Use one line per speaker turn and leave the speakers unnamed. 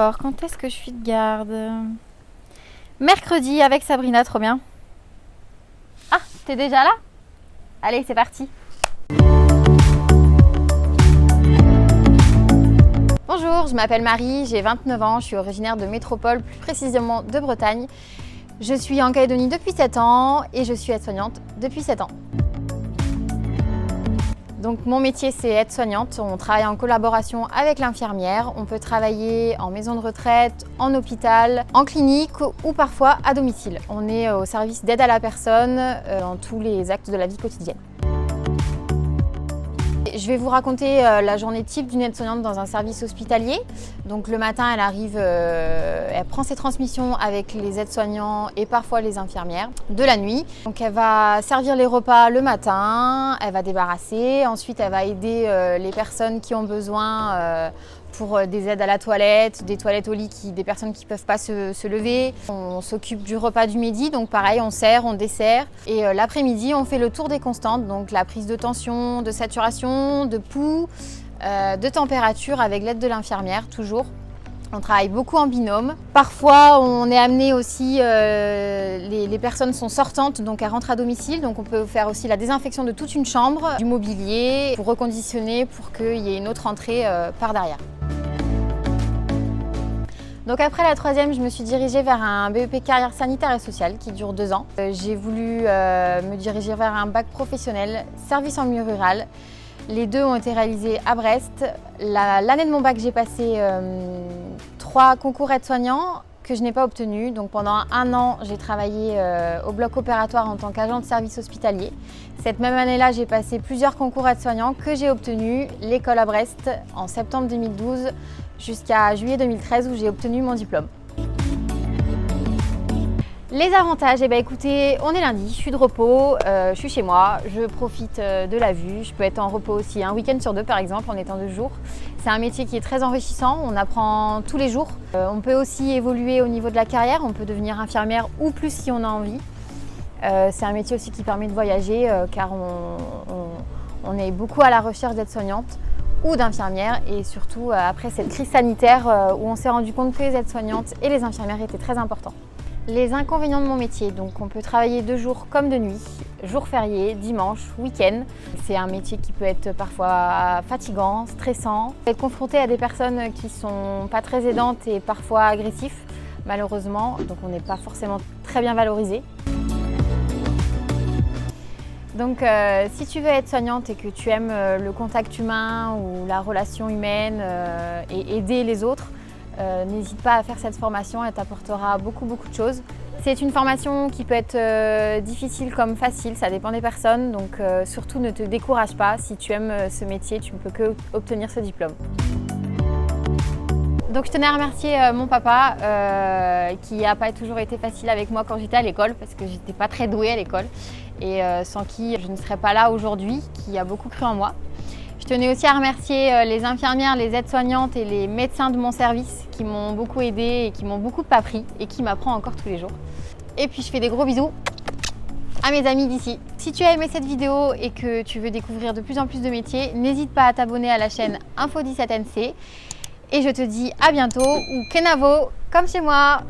Alors, quand est-ce que je suis de garde? Mercredi avec Sabrina, trop bien. Ah, t'es déjà là? Allez, c'est parti. Bonjour, je m'appelle Marie, j'ai 29 ans, je suis originaire de métropole, plus précisément de Bretagne. Je suis en Calédonie depuis 7 ans et je suis aide-soignante depuis 7 ans. Donc mon métier c'est aide-soignante, on travaille en collaboration avec l'infirmière, on peut travailler en maison de retraite, en hôpital, en clinique ou parfois à domicile. On est au service d'aide à la personne dans tous les actes de la vie quotidienne. Je vais vous raconter la journée type d'une aide-soignante dans un service hospitalier. Donc le matin, elle arrive, elle prend ses transmissions avec les aides-soignants et parfois les infirmières de la nuit. Donc elle va servir les repas le matin, elle va débarrasser, ensuite elle va aider les personnes qui ont besoin pour des aides à la toilette, des toilettes au lit, des personnes qui ne peuvent pas se lever. On s'occupe du repas du midi, donc pareil, on sert, on dessert. Et l'après-midi, on fait le tour des constantes, donc la prise de tension, de saturation, de pouls, de température avec l'aide de l'infirmière, toujours. On travaille beaucoup en binôme. Parfois, on est amené aussi, les personnes sont sortantes, donc elles rentrent à domicile. Donc on peut faire aussi la désinfection de toute une chambre, du mobilier, pour reconditionner, pour qu'il y ait une autre entrée par derrière. Donc après la troisième, je me suis dirigée vers un BEP carrière sanitaire et sociale qui dure 2 ans. J'ai voulu me diriger vers un bac professionnel, service en milieu rural. Les deux ont été réalisés à Brest. L'année de mon bac, j'ai passé 3 concours aides-soignants que je n'ai pas obtenus. Donc pendant 1 an, j'ai travaillé au bloc opératoire en tant qu'agent de service hospitalier. Cette même année-là, j'ai passé plusieurs concours aides-soignants que j'ai obtenus, l'école à Brest en septembre 2012 jusqu'à juillet 2013 où j'ai obtenu mon diplôme. Les avantages, écoutez, on est lundi, je suis de repos, je suis chez moi, je profite de la vue, je peux être en repos aussi un week-end sur 2 par exemple en étant 2 jours. C'est un métier qui est très enrichissant, on apprend tous les jours. On peut aussi évoluer au niveau de la carrière, on peut devenir infirmière ou plus si on a envie. C'est un métier aussi qui permet de voyager car on est beaucoup à la recherche d'aides-soignantes ou d'infirmières et surtout après cette crise sanitaire où on s'est rendu compte que les aides-soignantes et les infirmières étaient très importants. Les inconvénients de mon métier, donc on peut travailler de jour comme de nuit, jours fériés, dimanche, week-end. C'est un métier qui peut être parfois fatigant, stressant. Être confronté à des personnes qui sont pas très aidantes et parfois agressifs, malheureusement, donc on n'est pas forcément très bien valorisé. Donc si tu veux être soignante et que tu aimes le contact humain ou la relation humaine et aider les autres, n'hésite pas à faire cette formation, elle t'apportera beaucoup de choses. C'est une formation qui peut être difficile comme facile, ça dépend des personnes, donc surtout ne te décourage pas. Si tu aimes ce métier, tu ne peux que obtenir ce diplôme. Donc je tenais à remercier mon papa qui n'a pas toujours été facile avec moi quand j'étais à l'école parce que j'étais pas très douée à l'école et sans qui je ne serais pas là aujourd'hui, qui a beaucoup cru en moi. Je tenais aussi à remercier les infirmières, les aides-soignantes et les médecins de mon service qui m'ont beaucoup aidée et qui m'ont beaucoup appris et qui m'apprend encore tous les jours. Et puis je fais des gros bisous à mes amis d'ici. Si tu as aimé cette vidéo et que tu veux découvrir de plus en plus de métiers, n'hésite pas à t'abonner à la chaîne Info 17NC. Et je te dis à bientôt ou Kenavo comme chez moi.